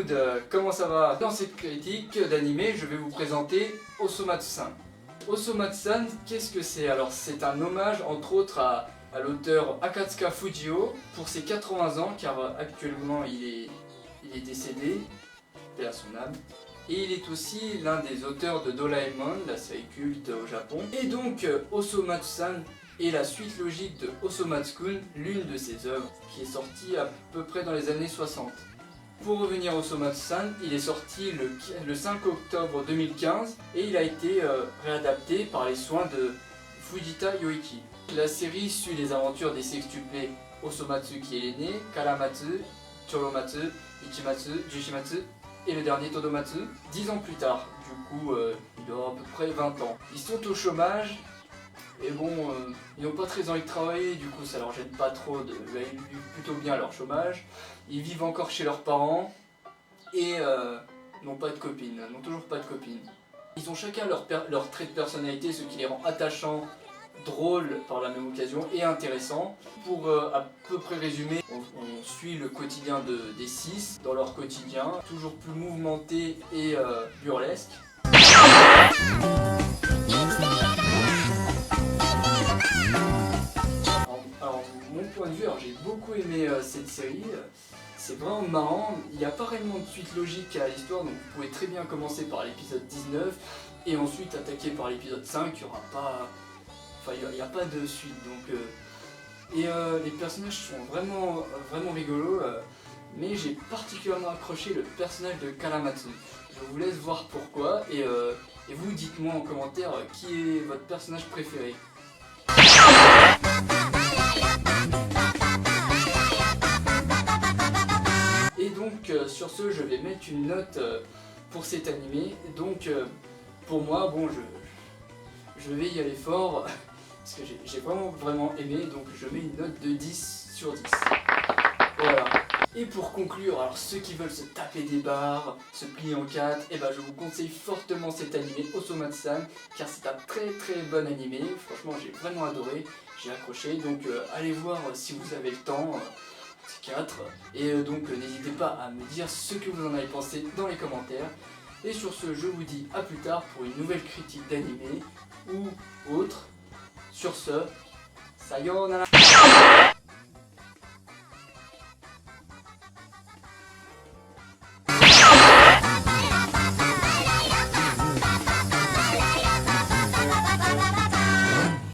Good, comment ça va? Dans cette critique d'animé, je vais vous présenter Osomatsu-san. Osomatsu-san, qu'est-ce que c'est? Alors c'est un hommage entre autres à l'auteur Akatsuka Fujio pour ses 80 ans, car actuellement il est décédé, paix à son âme. Et il est aussi l'un des auteurs de Doraemon, la série culte au Japon. Et donc Osomatsu-san est la suite logique de Osomatsu-kun, l'une de ses œuvres, qui est sortie à peu près dans les années 60. Pour revenir à Osomatsu-san, il est sorti le 5 octobre 2015 et il a été réadapté par les soins de Fujita Yoiki. La série suit les aventures des sextuplés Osomatsu qui est l'aîné, Karamatsu, Choromatsu, Ichimatsu, Jushimatsu et le dernier Todomatsu, 10 ans plus tard. Du coup, il doit avoir à peu près 20 ans. Ils sont au chômage et bon, ils n'ont pas très envie de travailler, du coup ça leur gêne pas trop, ils vivent plutôt bien leur chômage. Ils vivent encore chez leurs parents et n'ont pas de copines, n'ont toujours pas de copines. Ils ont chacun leur trait de personnalité, ce qui les rend attachants, drôles par la même occasion et intéressants. Pour à peu près résumer, on suit le quotidien des 6 dans leur quotidien, toujours plus mouvementé et burlesque. Alors, mon point de vue, j'ai beaucoup aimé cette série. C'est vraiment marrant, il n'y a pas réellement de suite logique à l'histoire, donc vous pouvez très bien commencer par l'épisode 19 et ensuite attaquer par l'épisode 5, il n'y aura pas... Enfin, il n'y a pas de suite, donc... les personnages sont vraiment rigolos, mais j'ai particulièrement accroché le personnage de Karamatsu. Je vous laisse voir pourquoi, et vous dites-moi en commentaire qui est votre personnage préféré. Et donc sur ce, je vais mettre une note pour cet animé. Donc pour moi, bon, je vais y aller fort parce que j'ai vraiment aimé, donc je mets une note de 10 sur 10. Voilà. Et pour conclure, alors ceux qui veulent se taper des barres, se plier en 4, et ben je vous conseille fortement cet animé Osomatsu-san, car c'est un très bon animé. Franchement, j'ai vraiment adoré, j'ai accroché, donc allez voir si vous avez le temps. 4. Et donc n'hésitez pas à me dire ce que vous en avez pensé dans les commentaires. Et sur ce, je vous dis à plus tard pour une nouvelle critique d'animé ou autre. Sur ce, sayonara.